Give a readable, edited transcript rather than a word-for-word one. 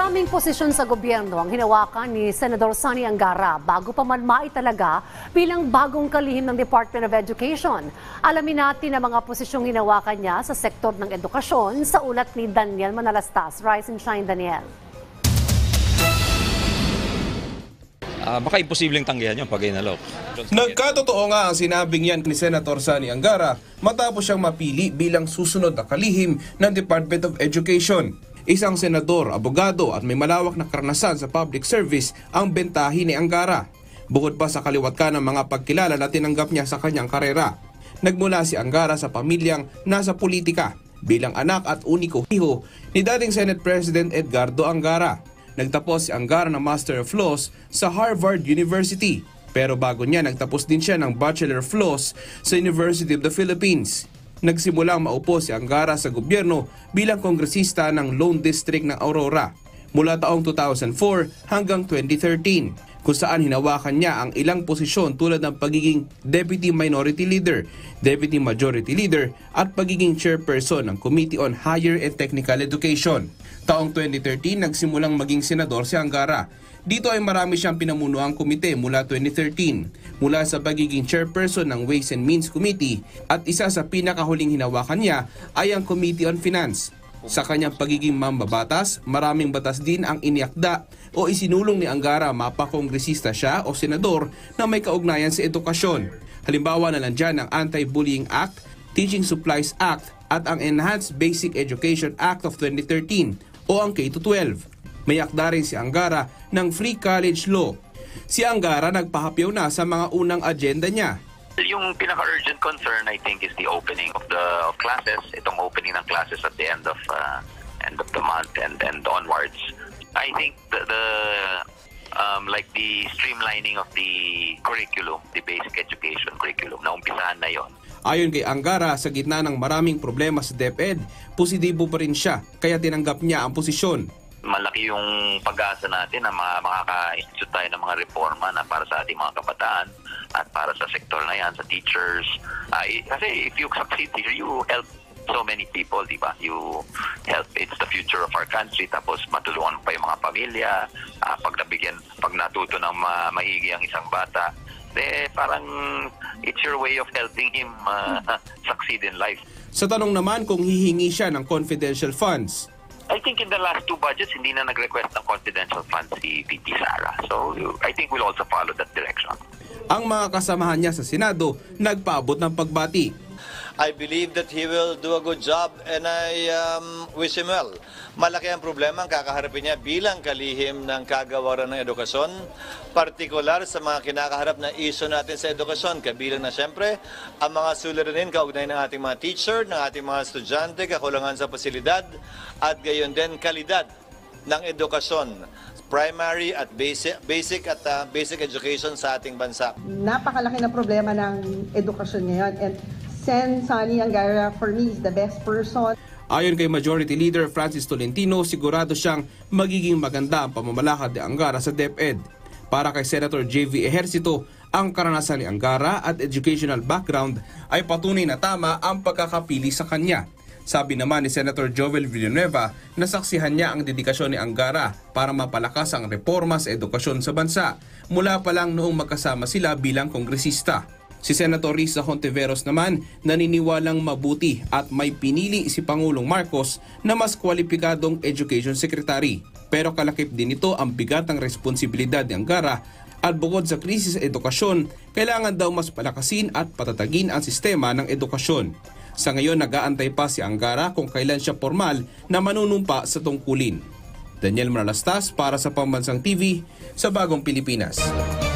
Maraming posisyon sa gobyerno ang hinawakan ni Senador Sonny Angara bago pa man maitalaga bilang bagong kalihim ng Department of Education. Alamin natin ang mga posisyong hinawakan niya sa sektor ng edukasyon sa ulat ni Daniel Manalastas. Rise and shine, Daniel. Baka imposibleng tanggihan yung pag-inalok. Nagkatotoo nga ang sinabing yan ni Senator Sonny Angara matapos siyang mapili bilang susunod na kalihim ng Department of Education. Isang senador, abogado at may malawak na karanasan sa public service ang bentahin ni Angara. Bukod pa sa kaliwat ka ng mga pagkilala na tinanggap niya sa kanyang karera. Nagmula si Angara sa pamilyang nasa politika bilang anak at uniko hiho ni dating Senate President Edgardo Angara. Nagtapos si Angara ng Master of Laws sa Harvard University. Pero bago niya, nagtapos din siya ng Bachelor of Laws sa University of the Philippines. Nagsimulang maupo si Angara sa gobyerno bilang kongresista ng Lone District ng Aurora mula taong 2004 hanggang 2013, kung saan hinawakan niya ang ilang posisyon tulad ng pagiging Deputy Minority Leader, Deputy Majority Leader at pagiging Chairperson ng Committee on Higher and Technical Education. Taong 2013, nagsimulang maging senador si Angara. Dito ay marami siyang pinamunuang komite mula 2013, mula sa pagiging chairperson ng Ways and Means Committee at isa sa pinakahuling hinawakan niya ay ang Committee on Finance. Sa kanyang pagiging mambabatas, maraming batas din ang iniakda o isinulong ni Angara mapakongresista siya o senador na may kaugnayan sa edukasyon. Halimbawa na lang dyan ang Anti-Bullying Act, Teaching Supplies Act at ang Enhanced Basic Education Act of 2013 o ang K-12. May akda rin si Angara ng Free College Law. Si Angara nagpahapyaw na sa mga unang agenda niya. Yung pinaka-urgent concern, I think, is the opening of classes. Itong opening ng classes at the end of the month and onwards. I think the streamlining of the curriculum, the basic education curriculum, naumpisahan na yon. Ayon kay Angara, sa gitna ng maraming problema sa DepEd, positibo pa rin siya kaya tinanggap niya ang posisyon. Malaki yung pag-asa natin na makaka-institute tayo ng mga reforma na para sa ating mga kabataan at para sa sektor na yan, sa teachers. Kasi if you succeed here, you help so many people, di ba? You help, it's the future of our country, tapos matulungan pa yung mga pamilya. Pag natuto ng maigi ang isang bata, parang it's your way of helping him succeed in life. Sa tanong naman kung hihingi siya ng confidential funds, I think in the last two budgets, hindi na nag-request ng confidential funds si VP Sara. So I think we'll also follow that direction. Ang mga kasamahan niya sa Senado nagpaabot ng pagbati. I believe that he will do a good job and I wish him well. Malaki ang problema ang kakaharapin niya bilang kalihim ng kagawaran ng edukasyon, partikular sa mga kinakaharap na issue natin sa edukasyon, kabilang na siyempre ang mga suliranin kaugnay ng ating mga teacher, ng ating mga estudyante, kakulangan sa pasilidad at gayon din kalidad ng edukasyon, primary at basic education sa ating bansa. Napakalaki na problema ng edukasyon ngayon and Sen Sonny Angara for me is the best person. Ayon kay Majority Leader Francis Tolentino, sigurado siyang magiging maganda ang pamamalakad ni Angara sa DepEd. Para kay Senator J.V. Ejercito, ang karanasan ni Angara at educational background ay patunay na tama ang pagkakapili sa kanya. Sabi naman ni Senator Joel Villanueva na saksihan niya ang dedikasyon ni Angara para mapalakas ang reforma sa edukasyon sa bansa mula pa lang noong magkasama sila bilang kongresista. Si Senator Risa Hontiveros naman naniniwalang mabuti at may pinili si Pangulong Marcos na mas kwalipikadong Education Secretary. Pero kalakip din ito ang bigat ng responsibilidad ni Angara at bukod sa krisis sa edukasyon, kailangan daw mas palakasin at patatagin ang sistema ng edukasyon. Sa ngayon, nag-aantay pa si Angara kung kailan siya formal na manunumpa sa tungkulin. Daniel Manalastas para sa Pambansang TV sa Bagong Pilipinas.